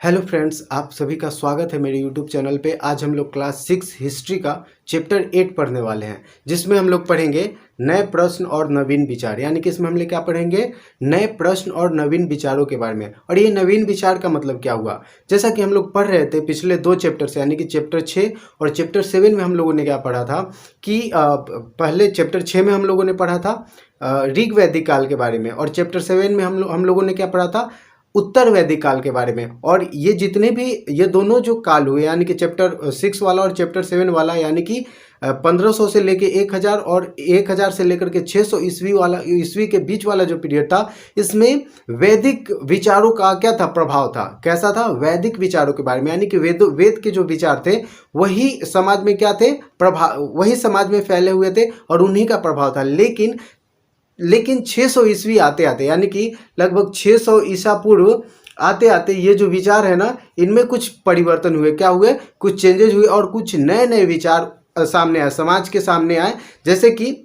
Hello friends, आप सभी का स्वागत है मेरे यूट्यूब चैनल पे। आज हम लोग क्लास 6 हिस्ट्री का चैप्टर 8 पढ़ने वाले हैं, जिसमें हम लोग पढ़ेंगे नए प्रश्न और नवीन विचार। यानी कि इसमें हम लोग क्या पढ़ेंगे, नए प्रश्न और नवीन विचारों के बारे में। और ये नवीन विचार का मतलब क्या हुआ, जैसा कि हम लोग पढ़ रहे थे पिछले दो चैप्टर से, यानी कि चैप्टर 6 और चैप्टर 7 में हम लोगों ने क्या पढ़ा था कि पहले चैप्टर 6 में हम लोगों ने पढ़ा था ऋग वैदिक काल के बारे में, और चैप्टर 7 में हम लोगों ने क्या पढ़ा था, उत्तर वैदिक काल के बारे में। और ये जितने भी ये दोनों जो काल हुए, यानी कि चैप्टर 6 वाला और चैप्टर 7 वाला, यानी कि 1500 से लेके 1000 और 1000 से लेकर के 600 ईस्वी के बीच वाला जो पीरियड था, इसमें वैदिक विचारों का क्या था, प्रभाव था। कैसा था, वैदिक विचारों के बारे में, यानी कि वेद के जो विचार थे वही समाज में क्या थे, प्रभाव, वही समाज में फैले हुए थे और उन्हीं का प्रभाव था। लेकिन 600 ईस्वी आते आते, यानी कि लगभग 600 ईसा पूर्व आते आते, ये जो विचार है ना, इनमें कुछ परिवर्तन हुए। क्या हुए, कुछ चेंजेस हुए और कुछ नए नए विचार सामने आए, समाज के सामने आए। जैसे कि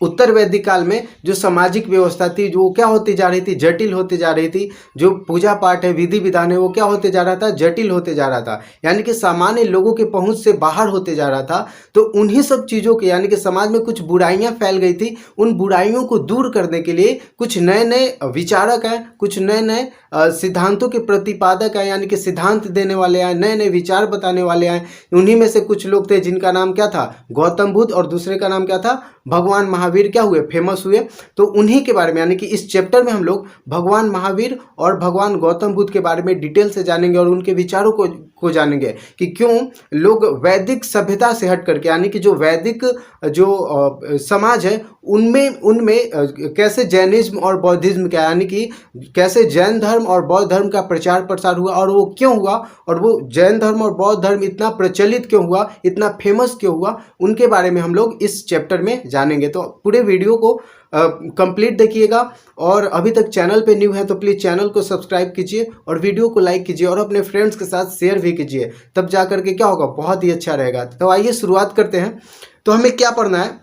उत्तर वैदिक काल में जो सामाजिक व्यवस्था थी, जो क्या होती जा रही थी, जटिल होती जा रही थी। जो पूजा पाठ है, विधि विधान है, वो क्या होते जा रहा था, जटिल होते जा रहा था, यानी कि सामान्य लोगों के पहुंच से बाहर होते जा रहा था। तो उन्हीं सब चीज़ों के, यानी कि समाज में कुछ बुराइयां फैल गई थी, उन बुराइयों को दूर करने के लिए कुछ नए नए विचारक हैं, कुछ नए नए सिद्धांतों के प्रतिपादक हैं, यानी कि सिद्धांत देने वाले आए, नए नए विचार बताने वाले आए। उन्हीं में से कुछ लोग थे जिनका नाम क्या था, गौतम बुद्ध, और दूसरे का नाम क्या था, भगवान महावीर क्या हुए, फेमस हुए। तो उन्हीं के बारे में, यानी कि इस चैप्टर में हम लोग भगवान महावीर और भगवान गौतम बुद्ध के बारे में डिटेल से जानेंगे और उनके विचारों को जानेंगे कि क्यों लोग वैदिक सभ्यता से हट करके, यानी कि जो वैदिक जो समाज है उनमें कैसे जैनिज्म और बौद्धिज्म का, यानी कि कैसे जैन धर्म और बौद्ध धर्म का प्रचार प्रसार हुआ और वो क्यों हुआ, और वो जैन धर्म और बौद्ध धर्म इतना प्रचलित क्यों हुआ, इतना फेमस क्यों हुआ, उनके बारे में हम लोग इस चैप्टर में जानेंगे। तो पूरे वीडियो को कंप्लीट देखिएगा। और अभी तक चैनल पे न्यू है तो प्लीज़ चैनल को सब्सक्राइब कीजिए और वीडियो को लाइक कीजिए और अपने फ्रेंड्स के साथ शेयर भी कीजिए, तब जा करके क्या होगा, बहुत ही अच्छा रहेगा। तो आइए शुरुआत करते हैं। तो हमें क्या पढ़ना है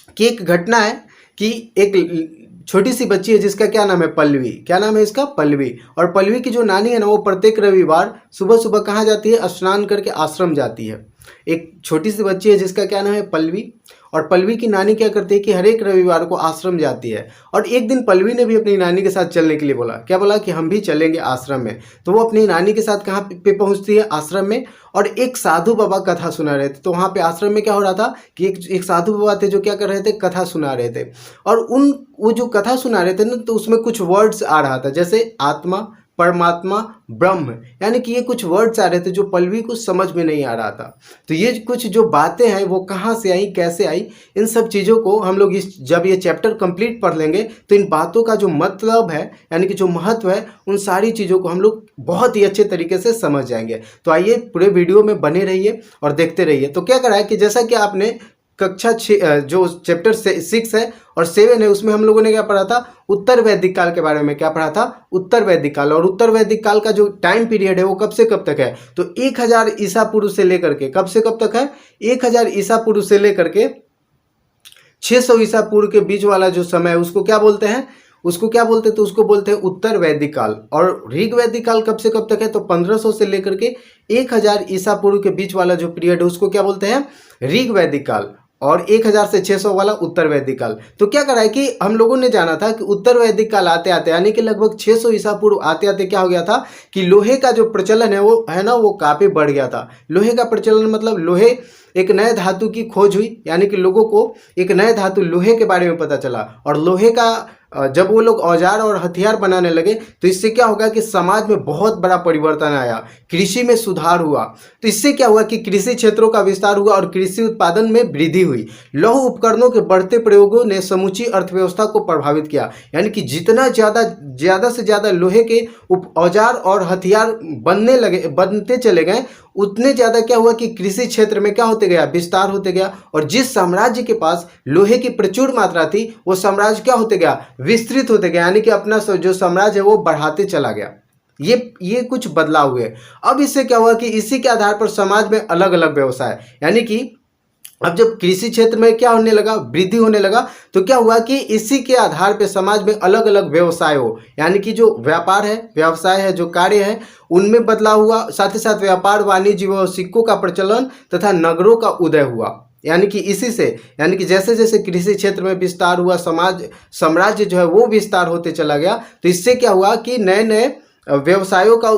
कि एक घटना है कि एक छोटी सी बच्ची है जिसका क्या नाम है, पल्लवी। क्या नाम है इसका, पल्लवी। और पल्लवी की जो नानी है ना, वो प्रत्येक रविवार सुबह सुबह कहाँ जाती है, स्नान करके आश्रम जाती है। एक छोटी सी बच्ची है जिसका क्या नाम है, पल्लवी। और पल्लवी की नानी क्या करती है कि हर एक रविवार को आश्रम जाती है। और एक दिन पल्लवी ने भी अपनी नानी के साथ चलने के लिए बोला। क्या बोला कि हम भी चलेंगे आश्रम में। तो वो अपनी नानी के साथ कहाँ पे पहुँचती है, आश्रम में। और एक साधु बाबा कथा सुना रहे थे। तो वहाँ पे आश्रम में क्या हो रहा था कि एक साधु बाबा थे जो क्या कर रहे थे, कथा सुना रहे थे। और वो जो कथा सुना रहे थे ना, तो उसमें कुछ वर्ड्स आ रहा था, जैसे आत्मा, परमात्मा, ब्रह्म, यानी कि ये कुछ वर्ड्स आ रहे थे जो पल्लवी को समझ में नहीं आ रहा था। तो ये कुछ जो बातें हैं वो कहाँ से आई, कैसे आई, इन सब चीज़ों को हम लोग जब ये चैप्टर कंप्लीट पढ़ लेंगे तो इन बातों का जो मतलब है, यानी कि जो महत्व है, उन सारी चीज़ों को हम लोग बहुत ही अच्छे तरीके से समझ जाएंगे। तो आइए पूरे वीडियो में बने रहिए और देखते रहिए। तो क्या करा है कि जैसा कि आपने कक्षा 6 जो चैप्टर 6 है और 7 है, उसमें हम लोगों ने क्या पढ़ा था, उत्तर वैदिक काल के बारे में क्या पढ़ा था, उत्तर वैदिक काल। और उत्तर वैदिक काल का जो टाइम पीरियड है वो कब से कब तक है, तो 1000 ईसा पूर्व से लेकर के, कब से कब तक है, 1000 ईसा पूर्व से लेकर के 600 ईसा पूर्व के बीच वाला जो समय है उसको क्या बोलते हैं, तो उसको बोलते हैं उत्तर वैदिक काल। और ऋग वैदिक काल कब से कब तक है, तो 1500 से लेकर के 1000 ईसा पूर्व के बीच वाला जो पीरियड है उसको क्या बोलते हैं, ऋग वैदिक काल। और 1000 से 600 वाला उत्तर वैदिक काल। तो क्या करा है कि हम लोगों ने जाना था कि उत्तर वैदिक काल आते आते, यानी कि लगभग 600 ईसा पूर्व आते आते क्या हो गया था कि लोहे का जो प्रचलन है वो है ना, वो काफ़ी बढ़ गया था। लोहे का प्रचलन मतलब लोहे, एक नए धातु की खोज हुई, यानी कि लोगों को एक नए धातु लोहे के बारे में पता चला। और लोहे का जब वो लोग औजार और हथियार बनाने लगे तो इससे क्या होगा कि समाज में बहुत बड़ा परिवर्तन आया, कृषि में सुधार हुआ। तो इससे क्या हुआ कि कृषि क्षेत्रों का विस्तार हुआ और कृषि उत्पादन में वृद्धि हुई। लौह उपकरणों के बढ़ते प्रयोगों ने समूची अर्थव्यवस्था को प्रभावित किया, यानी कि जितना ज़्यादा से ज़्यादा लोहे के औजार और हथियार बनते चले गए, उतने ज़्यादा क्या हुआ कि कृषि क्षेत्र में क्या होते गया, विस्तार होते गया। और जिस साम्राज्य के पास लोहे की प्रचुर मात्रा थी वो साम्राज्य क्या होते गया, विस्तृत होते गया, यानी कि अपना जो साम्राज्य है वो बढ़ाते चला गया। ये कुछ बदलाव हुए। अब इससे क्या हुआ कि इसी के आधार पर समाज में अलग अलग व्यवसाय, यानी कि अब जब कृषि क्षेत्र में क्या होने लगा, वृद्धि होने लगा, तो क्या हुआ कि इसी के आधार पे समाज में अलग अलग व्यवसाय हो, यानी कि जो व्यापार है, व्यवसाय है, जो कार्य है, उनमें बदलाव हुआ। साथ ही साथ व्यापार, वाणिज्य व सिक्कों का प्रचलन तथा नगरों का उदय हुआ। यानी कि इसी से, यानी कि जैसे जैसे कृषि क्षेत्र में विस्तार हुआ, समाज साम्राज्य जो है वो विस्तार होते चला गया, तो इससे क्या हुआ कि नए नए व्यवसायों का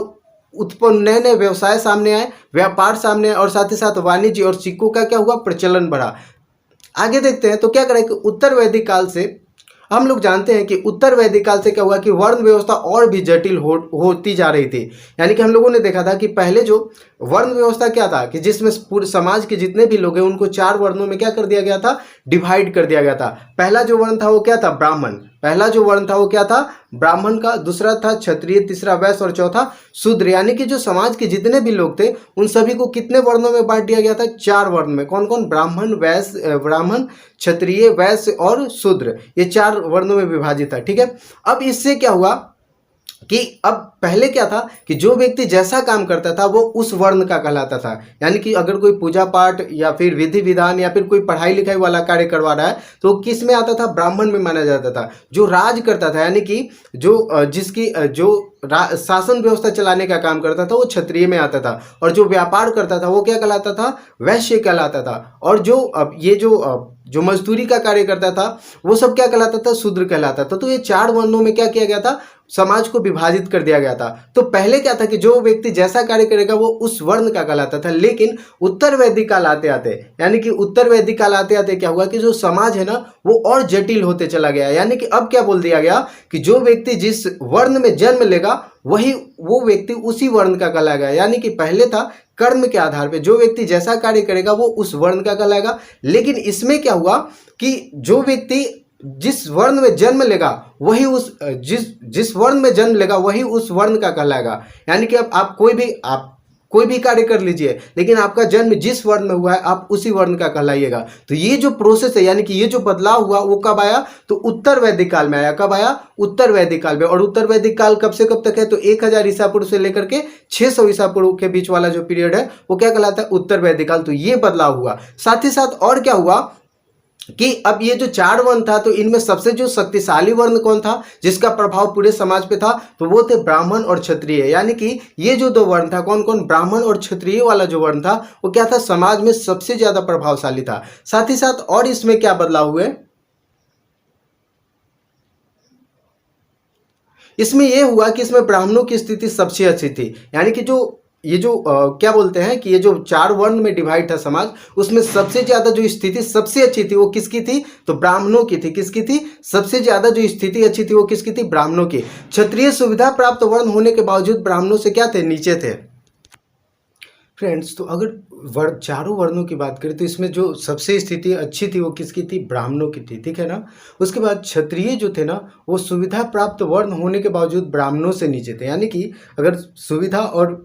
उत्पन्न, नए नए व्यवसाय सामने आए, व्यापार सामने आए, और साथ ही साथ वाणिज्य और सिक्कों का क्या हुआ, प्रचलन बढ़ा। आगे देखते हैं तो क्या करें कि उत्तर वैदिक काल से हम लोग जानते हैं कि उत्तर वैदिक काल से क्या हुआ कि वर्ण व्यवस्था और भी जटिल होती जा रही थी। यानी कि हम लोगों ने देखा था कि पहले जो वर्ण व्यवस्था क्या था कि जिसमें पूरे समाज के जितने भी लोग हैं उनको 4 वर्णों में क्या कर दिया गया था, डिवाइड कर दिया गया था। पहला जो वर्ण था वो क्या था, ब्राह्मण। पहला जो वर्ण था वो क्या था, ब्राह्मण का। दूसरा था क्षत्रिय, तीसरा वैश्य और चौथा शूद्र। यानी कि जो समाज के जितने भी लोग थे उन सभी को कितने वर्णों में बांट दिया गया था, 4 वर्ण में। कौन कौन, ब्राह्मण, वैश्य, ब्राह्मण, क्षत्रिय, वैश्य और शूद्र, ये 4 वर्णों में विभाजित था। ठीक है। अब इससे क्या हुआ कि अब पहले क्या था कि जो व्यक्ति जैसा काम करता था वो उस वर्ण का कहलाता था। यानी कि अगर कोई पूजा पाठ या फिर विधि विधान या फिर कोई पढ़ाई लिखाई वाला कार्य करवा रहा है तो किस में आता था, ब्राह्मण में माना जाता था। जो राज करता था, यानी कि जो जिसकी जो शासन व्यवस्था चलाने का काम करता था वो क्षत्रिय में आता था, और जो व्यापार करता था वो क्या कहलाता था, वैश्य कहलाता था। और जो अब ये जो मजदूरी का कार्य करता था वो सब क्या कहलाता था, शूद्र कहलाता था। तो ये 4 वर्णों में क्या किया गया था, समाज को विभाजित कर दिया गया था। तो पहले क्या था कि जो व्यक्ति जैसा कार्य करेगा वो उस वर्ण का कहलाता था। लेकिन उत्तर वैदिक काल आते आते, यानी कि उत्तर वैदिक काल आते आते क्या हुआ कि जो समाज है ना वो और जटिल होते चला गया। यानी कि अब क्या बोल दिया गया कि जो व्यक्ति जिस वर्ण में जन्म लेगा वही वो व्यक्ति उसी वर्ण का कहलाएगा। यानी कि पहले था कर्म के आधार पे, जो व्यक्ति जैसा कार्य करेगा वो उस वर्ण का कहलाएगा। लेकिन इसमें क्या हुआ कि जो व्यक्ति जिस वर्ण में जन्म लेगा वही उस जिस वर्ण में जन्म लेगा वही उस वर्ण का कहलाएगा। यानी कि अब आप कोई भी कार्य कर लीजिए, लेकिन आपका जन्म जिस वर्ण में हुआ है आप उसी वर्ण का कहलाइएगा। तो ये जो प्रोसेस है, यानी कि ये जो बदलाव हुआ वो कब आया, तो उत्तर वैदिक काल में आया। कब आया, उत्तर वैदिक काल में। और उत्तर वैदिक काल कब से कब तक है, तो 1000 ईसा पूर्व से लेकर के 600 ईसा पूर्व के बीच वाला जो पीरियड है वो क्या कहलाता है, उत्तर वैदिक काल। तो ये बदलाव हुआ। साथ ही साथ और क्या हुआ कि अब ये जो 4 वर्ण था तो इनमें सबसे जो शक्तिशाली वर्ण कौन था जिसका प्रभाव पूरे समाज पे था, तो वो थे ब्राह्मण और क्षत्रिय। यानी कि ये जो 2 वर्ण था, कौन कौन, ब्राह्मण और क्षत्रिय वाला जो वर्ण था वो क्या था, समाज में सबसे ज्यादा प्रभावशाली था। साथ ही साथ और इसमें क्या बदलाव हुए, इसमें यह हुआ कि इसमें ब्राह्मणों की स्थिति सबसे अच्छी थी। यानी कि जो ये जो क्या बोलते हैं कि ये जो 4 वर्ण में डिवाइड था समाज, उसमें सबसे ज्यादा जो स्थिति सबसे अच्छी थी वो किसकी थी, तो ब्राह्मणों की थी। किसकी थी, सबसे ज्यादा जो स्थिति अच्छी थी वो किसकी थी, ब्राह्मणों की। क्षत्रिय सुविधा प्राप्त वर्ण होने के बावजूद ब्राह्मणों से क्या थे, नीचे थे। फ्रेंड्स, तो अगर चारों वर्णों की बात करें तो इसमें जो सबसे स्थिति अच्छी थी वो किसकी थी, ब्राह्मणों की थी। ठीक है ना। उसके बाद क्षत्रिय जो थे ना वो सुविधा प्राप्त वर्ण होने के बावजूद ब्राह्मणों से नीचे थे। यानी कि अगर सुविधा और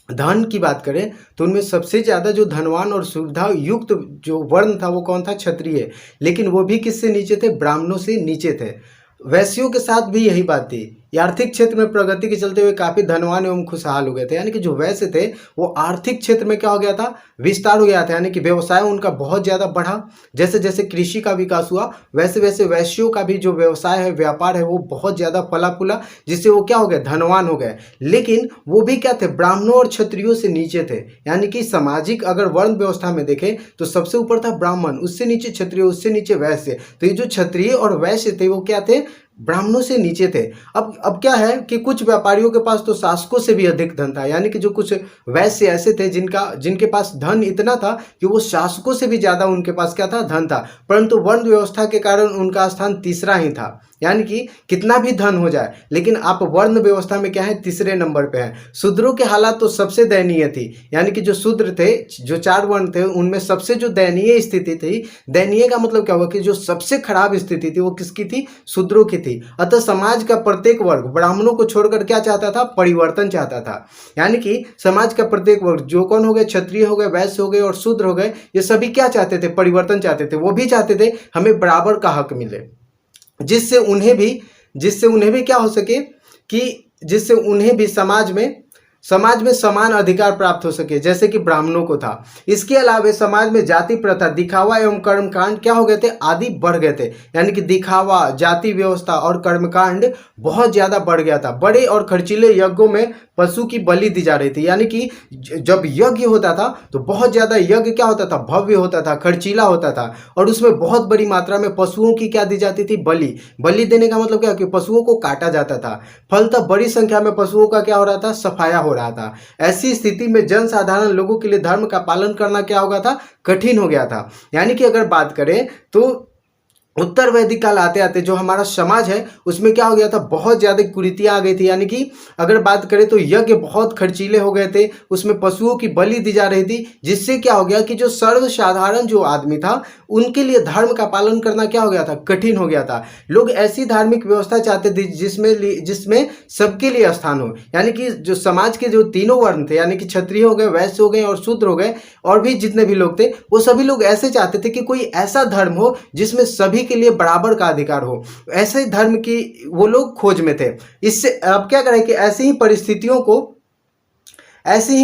धन की बात करें तो उनमें सबसे ज़्यादा जो धनवान और सुविधा युक्त जो वर्ण था वो कौन था, क्षत्रिय। लेकिन वो भी किससे नीचे थे, ब्राह्मणों से नीचे थे। वैश्यों के साथ भी यही बात थी। ये आर्थिक क्षेत्र में प्रगति के चलते हुए काफ़ी धनवान एवं खुशहाल हो गए थे। यानी कि जो वैश्य थे वो आर्थिक क्षेत्र में क्या हो गया था, विस्तार हो गया था। यानी कि व्यवसाय उनका बहुत ज़्यादा बढ़ा। जैसे जैसे कृषि का विकास हुआ वैसे वैसे वैश्यों का भी जो व्यवसाय है, व्यापार है, वो बहुत ज़्यादा फला फूला, जिससे वो क्या हो गए, धनवान हो गए। लेकिन वो भी क्या थे, ब्राह्मणों और क्षत्रियों से नीचे थे। यानी कि सामाजिक अगर वर्ण व्यवस्था में देखें तो सबसे ऊपर था ब्राह्मण, उससे नीचे क्षत्रिय, उससे नीचे वैश्य। तो ये जो क्षत्रिय और वैश्य थे वो क्या थे, ब्राह्मणों से नीचे थे। अब क्या है कि कुछ व्यापारियों के पास तो शासकों से भी अधिक धन था। यानी कि जो कुछ वैश्य ऐसे थे जिनके पास धन इतना था कि वो शासकों से भी ज्यादा उनके पास क्या था, धन था। परंतु वर्ण व्यवस्था के कारण उनका स्थान तीसरा ही था। यानी कि कितना भी धन हो जाए लेकिन आप वर्ण व्यवस्था में क्या है, तीसरे नंबर पे हैं। शूद्रों के हालात तो सबसे दयनीय थी। यानी कि जो शूद्र थे, जो 4 वर्ण थे, उनमें सबसे जो दयनीय स्थिति थी, दयनीय का मतलब क्या हुआ कि जो सबसे खराब स्थिति थी वो किसकी थी, शूद्रों की थी। अतः समाज का प्रत्येक वर्ग ब्राह्मणों को छोड़कर क्या चाहता था, परिवर्तन चाहता था। यानी कि समाज का प्रत्येक वर्ग, जो कौन हो गए, क्षत्रिय हो गए, वैश्य हो गए और शूद्र हो गए, ये सभी क्या चाहते थे, परिवर्तन चाहते थे। वो भी चाहते थे हमें बराबर का हक मिले, जिससे उन्हें भी क्या हो सके कि जिससे उन्हें भी समाज में समाज में समान अधिकार प्राप्त हो सके, जैसे कि ब्राह्मणों को था। इसके अलावा समाज में जाति प्रथा, दिखावा एवं कर्मकांड क्या हो गए थे, आदि बढ़ गए थे। यानी कि दिखावा, जाति व्यवस्था और कर्मकांड बहुत ज्यादा बढ़ गया था। बड़े और खर्चीले यज्ञों में पशु की बलि दी जा रही थी। यानी कि जब यज्ञ होता था तो बहुत ज्यादा यज्ञ क्या होता था, भव्य होता था, खर्चीला होता था, और उसमें बहुत बड़ी मात्रा में पशुओं की क्या दी जाती थी, बलि। बलि देने का मतलब क्या, कि पशुओं को काटा जाता था। फलतः बड़ी संख्या में पशुओं का क्या हो रहा था, सफाया हो रहा था। ऐसी स्थिति में जनसाधारण लोगों के लिए धर्म का पालन करना क्या हो गया था, कठिन हो गया था। यानी कि अगर बात करें तो उत्तर वैदिक काल आते आते जो हमारा समाज है उसमें क्या हो गया था, बहुत ज्यादा कुरीतियां आ गई थी। यानी कि अगर बात करें तो यज्ञ बहुत खर्चीले हो गए थे, उसमें पशुओं की बलि दी जा रही थी, जिससे क्या हो गया कि जो सर्वसाधारण जो आदमी था उनके लिए धर्म का पालन करना क्या हो गया था, कठिन हो गया था। लोग ऐसी धार्मिक व्यवस्था चाहते थे जिसमें सबके लिए स्थान हो। यानी कि जो समाज के जो तीनों वर्ण थे, यानी कि क्षत्रिय हो गए, वैश्य हो गए और शूद्र हो गए, और भी जितने भी लोग थे, वो सभी लोग ऐसे चाहते थे कि कोई ऐसा धर्म हो जिसमें सभी के लिए बराबर का अधिकार हो। ऐसे धर्म की वो लोग खोज में थे। इससे अब क्या करें कि ऐसी ही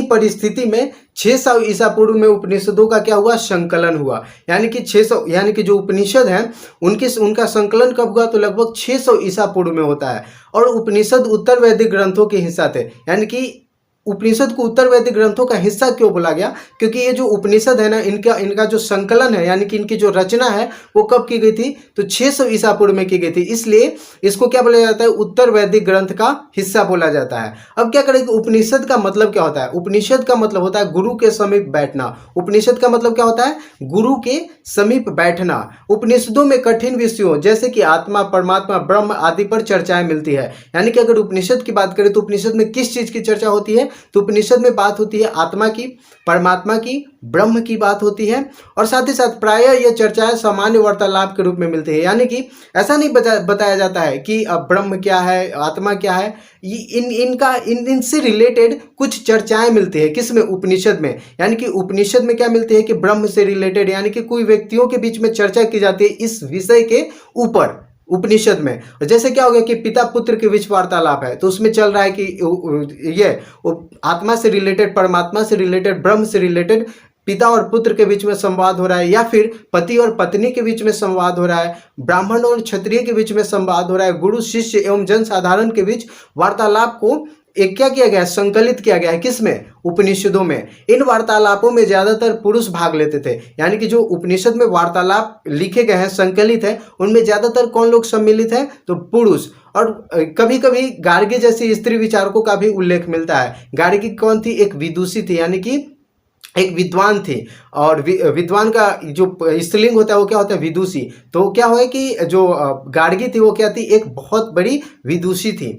परिस्थिति में 600 ईसा पूर्व में उपनिषदों का क्या हुआ, संकलन हुआ। यानी कि 600, यानी कि जो उपनिषद हैं उनका संकलन कब हुआ, तो लगभग 600 ईसा पूर्व में होता है। और उपनिषद उत्तर वैदिक ग्रंथों के हिस्सा थे। यानी कि उपनिषद को उत्तर वैदिक ग्रंथों का हिस्सा क्यों बोला गया, क्योंकि ये जो उपनिषद है ना, इनका जो संकलन है, यानी कि इनकी जो रचना है वो कब की गई थी, तो 600 ईसा पूर्व में की गई थी। इसलिए इसको क्या बोला जाता है, उत्तर वैदिक ग्रंथ का हिस्सा बोला जाता है। अब क्या करें कि उपनिषद का मतलब क्या होता है, उपनिषद का मतलब होता है गुरु के समीप बैठना। उपनिषद का मतलब क्या होता है, गुरु के समीप बैठना। उपनिषदों में कठिन विषयों जैसे कि आत्मा, परमात्मा, ब्रह्म आदि पर चर्चाएं मिलती है। यानी कि अगर उपनिषद की बात करें तो उपनिषद में किस चीज की चर्चा होती है, तो उपनिषद में बात होती है आत्मा की, परमात्मा की, ब्रह्म की बात होती है। और साथ ही साथ प्रायः ये चर्चाएं सामान्य वार्तालाप के रूप में मिलती है। यानी कि ऐसा नहीं बताया जाता है कि ब्रह्म क्या है, आत्मा क्या है, इनसे रिलेटेड कुछ चर्चाएं मिलती है। किसमें, उपनिषद में। यानी कि उपनिषद में क्या मिलती है कि ब्रह्म से रिलेटेड, यानी कि कोई व्यक्तियों के बीच में चर्चा की जाती है इस विषय के ऊपर उपनिषद में। जैसे क्या हो गया कि पिता पुत्र के बीच वार्तालाप है, तो उसमें चल रहा है कि ये आत्मा से रिलेटेड, परमात्मा से रिलेटेड, ब्रह्म से रिलेटेड पिता और पुत्र के बीच में संवाद हो रहा है, या फिर पति और पत्नी के बीच में संवाद हो रहा है, ब्राह्मण और क्षत्रिय के बीच में संवाद हो रहा है, गुरु शिष्य एवं जनसाधारण के बीच वार्तालाप को एक क्या किया गया, संकलित किया गया है। किसमें, उपनिषदों में। इन वार्तालापों में ज्यादातर पुरुष भाग लेते थे। यानी कि जो उपनिषद में वार्तालाप लिखे गए हैं, संकलित है, उनमें ज्यादातर कौन लोग सम्मिलित हैं, तो पुरुष। और कभी कभी गार्गी जैसी स्त्री विचारकों का भी उल्लेख मिलता है। गार्गी कौन थी, एक विदुषी थी, यानी कि एक विद्वान थी। और विद्वान का जो स्त्रीलिंग होता है वो क्या होता है, विदुषी। तो क्या हुआ कि जो गार्गी थी वो क्या थी, एक बहुत बड़ी विदुषी थी।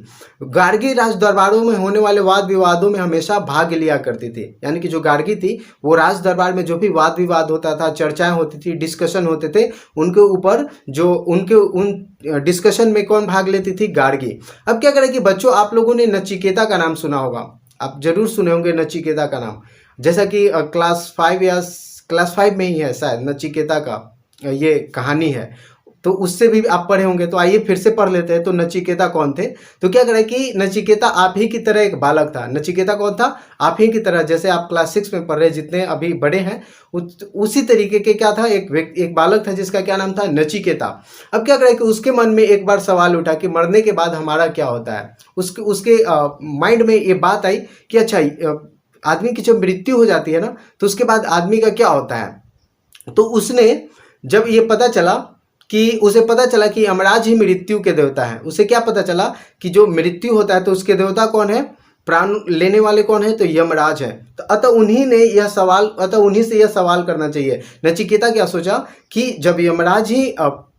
गार्गी राज दरबारों में होने वाले वाद विवादों में हमेशा भाग लिया करती थी। यानी कि जो गार्गी थी वो राज दरबार में जो भी वाद विवाद होता था, चर्चाएं होती थी, डिस्कशन होते थे, उनके ऊपर जो उन डिस्कशन में कौन भाग लेती थी, गार्गी। अब क्या करें कि बच्चों, आप लोगों ने नचिकेता का नाम सुना होगा, आप जरूर सुने होंगे नचिकेता का नाम। जैसा कि क्लास 5 में ही है शायद नचिकेता का ये कहानी है, तो उससे भी आप पढ़े होंगे। तो आइए फिर से पढ़ लेते हैं। तो नचिकेता कौन थे, तो क्या करें कि नचिकेता आप ही की तरह एक बालक था। नचिकेता कौन था, आप ही की तरह, जैसे आप क्लास 6 में पढ़ रहे, जितने अभी बड़े हैं उसी तरीके के क्या था, एक बालक था जिसका क्या नाम था, नचिकेता। अब क्या करें कि उसके मन में एक बार सवाल उठा कि मरने के बाद हमारा क्या होता है। उसके माइंड में ये बात आई कि अच्छा, आदमी की जब मृत्यु हो जाती है ना, तो उसके बाद आदमी का क्या होता है। तो उसने जब ये उसे पता चला कि यमराज ही मृत्यु के देवता है। उसे क्या पता चला कि जो मृत्यु होता है तो उसके देवता कौन है, प्राण लेने वाले कौन है, तो यमराज है। तो अतः उन्हीं से यह सवाल करना चाहिए। नचिकेता क्या सोचा कि जब यमराज ही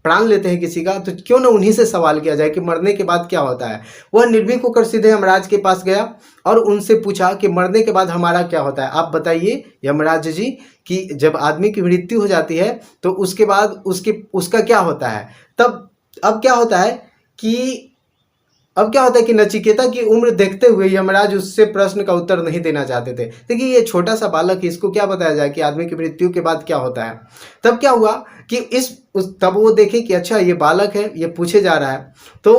प्राण लेते हैं किसी का, तो क्यों ना उन्हीं से सवाल किया जाए कि मरने के बाद क्या होता है। वह निर्भीक होकर सीधे यमराज के पास गया और उनसे पूछा कि मरने के बाद हमारा क्या होता है, आप बताइए यमराज जी, कि जब आदमी की मृत्यु हो जाती है तो उसके बाद उसका क्या होता है। अब क्या होता है कि नचिकेता की उम्र देखते हुए यमराज उससे प्रश्न का उत्तर नहीं देना चाहते थे। देखिए, ये छोटा सा बालक है, इसको क्या बताया जाए कि आदमी की मृत्यु के बाद क्या होता है। तब क्या हुआ कि तब वो देखे कि अच्छा, ये बालक है, ये पूछे जा रहा है। तो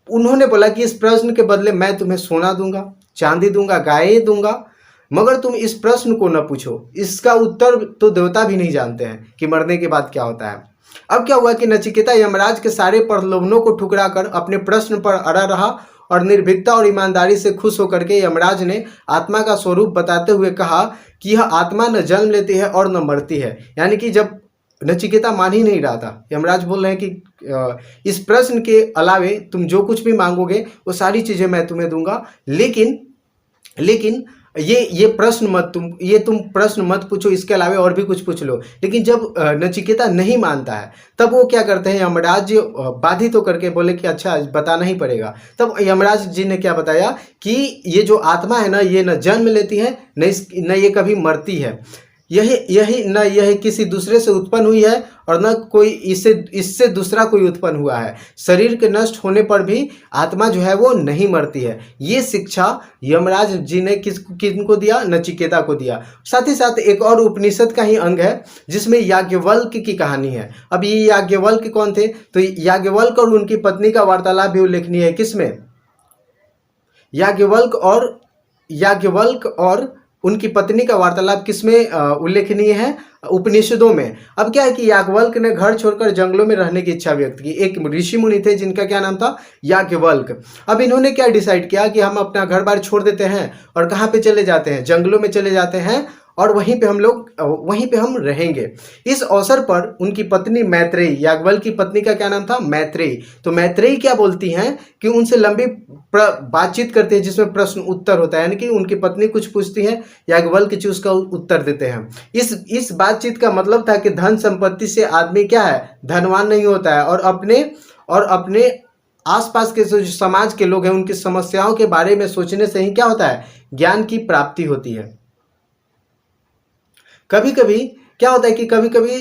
उन्होंने बोला कि इस प्रश्न के बदले मैं तुम्हें सोना दूंगा। चांदी दूंगा, गायें दूंगा, मगर तुम इस प्रश्न को न पूछो। इसका उत्तर तो देवता भी नहीं जानते हैं कि मरने के बाद क्या होता है। अब क्या हुआ कि नचिकेता यमराज के सारे प्रलोभनों को ठुकरा कर अपने प्रश्न पर अड़ा रहा और निर्भीकता और ईमानदारी से खुश होकर के यमराज ने आत्मा का स्वरूप बताते हुए कहा कि यह आत्मा न जन्म लेती है और न मरती है। यानी कि जब नचिकेता मान ही नहीं रहा था, यमराज बोल रहे हैं कि इस प्रश्न के अलावे तुम जो कुछ भी मांगोगे वो सारी चीज़ें मैं तुम्हें दूंगा, लेकिन ये प्रश्न मत तुम प्रश्न मत पूछो, इसके अलावा और भी कुछ पूछ लो। लेकिन जब नचिकेता नहीं मानता है तब वो क्या करते हैं, यमराज बाधित होकर के बोले कि अच्छा बताना ही पड़ेगा। तब यमराज जी ने क्या बताया कि ये जो आत्मा है ना, ये न जन्म लेती है न ये कभी मरती है, यही किसी दूसरे से उत्पन्न हुई है और न कोई इससे दूसरा कोई उत्पन्न हुआ है। शरीर के नष्ट होने पर भी आत्मा जो है वो नहीं मरती है। ये शिक्षा यमराज जी ने किनको दिया, नचिकेता को दिया। साथ ही साथ एक और उपनिषद का ही अंग है जिसमें याज्ञवल्क्य की कहानी है। अब ये याज्ञवल्क्य कौन थे, तो याज्ञवल्क्य और उनकी पत्नी का वार्तालाप भी उल्लेखनीय है। किसमें, याज्ञवल्क्य और उनकी पत्नी का वार्तालाप किसमें उल्लेखनीय है, उपनिषदों में। अब क्या है कि याज्ञवल्क्य ने घर छोड़कर जंगलों में रहने की इच्छा व्यक्त की। एक ऋषि मुनि थे जिनका क्या नाम था, याज्ञवल्क्य। अब इन्होंने क्या डिसाइड किया कि हम अपना घर बार छोड़ देते हैं और कहाँ पे चले जाते हैं, जंगलों में चले जाते हैं और वहीं पे हम रहेंगे। इस अवसर पर उनकी पत्नी मैत्रेयी, याज्ञवल्क्य की पत्नी का क्या नाम था, मैत्रेयी। तो मैत्रेयी क्या बोलती हैं कि उनसे लंबी बातचीत करती है जिसमें प्रश्न उत्तर होता है, यानी कि उनकी पत्नी कुछ पूछती है, याज्ञवल्क्य जी उसका उत्तर देते हैं। इस बातचीत का मतलब था कि धन संपत्ति से आदमी क्या है, धनवान नहीं होता है, और अपने आसपास के जो समाज के लोग हैं उनकी समस्याओं के बारे में सोचने से ही क्या होता है, ज्ञान की प्राप्ति होती है। कभी कभी क्या होता है कि कभी कभी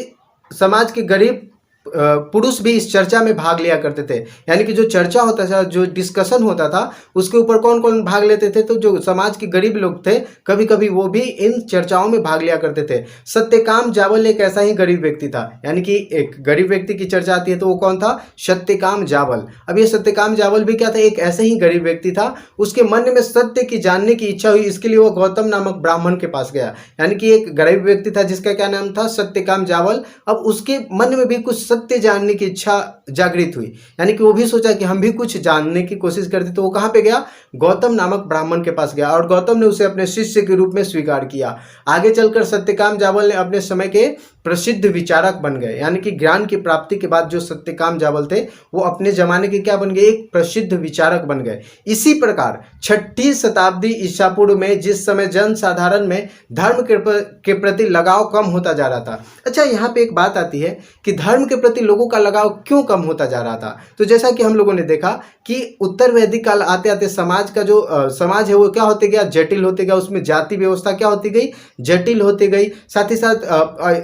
समाज के गरीब पुरुष भी इस चर्चा में भाग लिया करते थे। यानी कि जो चर्चा होता था, जो डिस्कशन होता था, उसके ऊपर कौन कौन भाग लेते थे, तो जो समाज के गरीब लोग थे कभी कभी वो भी इन चर्चाओं में भाग लिया करते थे। सत्यकाम जावल एक ऐसा ही गरीब व्यक्ति था। यानी कि एक गरीब व्यक्ति की चर्चा आती है तो वो कौन था, सत्यकाम जावल। अब ये सत्यकाम जावल भी क्या था, एक ऐसे ही गरीब व्यक्ति था। उसके मन में सत्य की जानने की इच्छा हुई, इसके लिए वो गौतम नामक ब्राह्मण के पास गया। यानी कि एक गरीब व्यक्ति था जिसका क्या नाम था, सत्यकाम जावल। अब उसके मन में भी कुछ सत्य जानने की इच्छा जागृत हुई, यानी कि वो भी सोचा कि हम भी कुछ जानने की कोशिश करते। तो वो कहाँ पे गया, गौतम नामक ब्राह्मण के पास गया और गौतम ने उसे अपने शिष्य के रूप में स्वीकार किया। आगे चलकर सत्यकाम जावल ने अपने समय के प्रसिद्ध विचारक बन गए। यानी कि ज्ञान की प्राप्ति के बाद जो सत्यकाम जावल थे वो अपने जमाने के क्या बन गए, एक प्रसिद्ध विचारक बन गए। इसी प्रकार 6ठी शताब्दी ईसा पूर्व में जिस समय जन साधारण में धर्म के प्रति लगाव कम होता जा रहा था। अच्छा, यहाँ पे एक बात आती है कि धर्म के प्रति लोगों का लगाव क्यों कम होता जा रहा था। तो जैसा कि हम लोगों ने देखा कि उत्तर वैदिक काल आते आते समाज का जो समाज है वो क्या होते गया, जटिल होते गया। उसमें जाति व्यवस्था क्या होती गई, जटिल होती गई। साथ ही साथ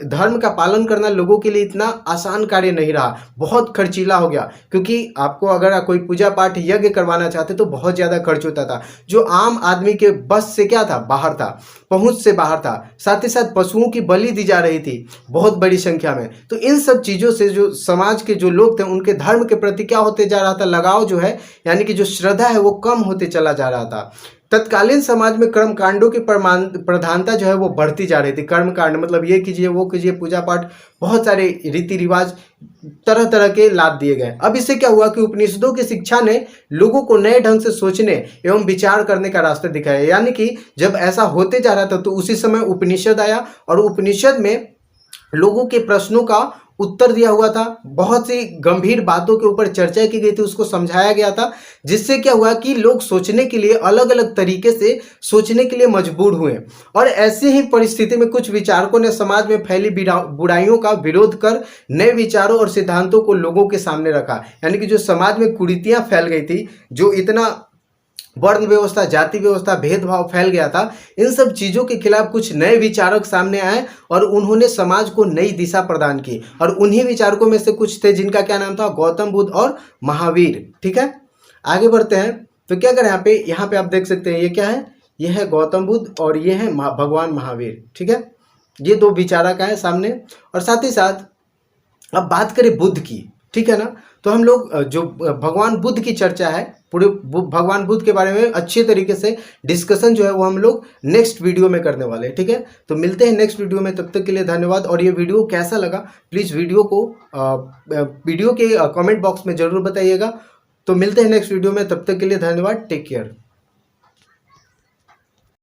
धर्म का पालन करना लोगों के लिए इतना आसान कार्य नहीं रहा, बहुत खर्चीला हो गया। क्योंकि आपको अगर कोई पूजा पाठ यज्ञ करवाना चाहते तो बहुत ज़्यादा खर्च होता था, जो आम आदमी के बस से क्या था, बाहर था, पहुंच से बाहर था। साथ ही साथ पशुओं की बलि दी जा रही थी बहुत बड़ी संख्या में। तो इन सब चीज़ों से जो समाज के जो लोग थे उनके धर्म के प्रति क्या होते जा रहा था, लगाव जो है, यानी कि जो श्रद्धा है वो कम होते चला जा रहा था। तत्कालीन समाज में कर्म कांडों की प्रधानता जो है वो बढ़ती जा रही थी। कर्म कांड मतलब ये कीजिए वो कीजिए, पूजा पाठ, बहुत सारे रीति रिवाज तरह तरह के लाद दिए गए। अब इससे क्या हुआ कि उपनिषदों की शिक्षा ने लोगों को नए ढंग से सोचने एवं विचार करने का रास्ता दिखाया। यानी कि जब ऐसा होते जा रहा था तो उसी समय उपनिषद आया और उपनिषद में लोगों के प्रश्नों का उत्तर दिया हुआ था। बहुत सी गंभीर बातों के ऊपर चर्चा की गई थी, उसको समझाया गया था, जिससे क्या हुआ कि लोग सोचने के लिए अलग अलग तरीके से सोचने के लिए मजबूर हुए। और ऐसी ही परिस्थिति में कुछ विचारकों ने समाज में फैली बुराइयों का विरोध कर नए विचारों और सिद्धांतों को लोगों के सामने रखा। यानी कि जो समाज में कुरीतियां फैल गई थी, जो इतना वर्ण व्यवस्था, जाति व्यवस्था, भेदभाव फैल गया था, इन सब चीज़ों के खिलाफ कुछ नए विचारक सामने आए और उन्होंने समाज को नई दिशा प्रदान की। और उन्हीं विचारकों में से कुछ थे जिनका क्या नाम था, गौतम बुद्ध और महावीर। ठीक है, आगे बढ़ते हैं। तो क्या करें, यहाँ पे आप देख सकते हैं, ये क्या है, ये है गौतम बुद्ध और ये है भगवान महावीर। ठीक है, ये दो विचारक आए सामने। और साथ ही साथ अब बात करें बुद्ध की, ठीक है ना, तो हम लोग जो भगवान बुद्ध की चर्चा है पूरे भगवान बुद्ध के बारे में अच्छे तरीके से डिस्कशन जो है वो हम लोग नेक्स्ट वीडियो में करने वाले हैं। ठीक है, तो मिलते हैं नेक्स्ट वीडियो में, तब तक के लिए धन्यवाद। और ये वीडियो कैसा लगा प्लीज़ वीडियो के कमेंट बॉक्स में ज़रूर बताइएगा। तो मिलते हैं नेक्स्ट वीडियो में, तब तक के लिए धन्यवाद। Take care.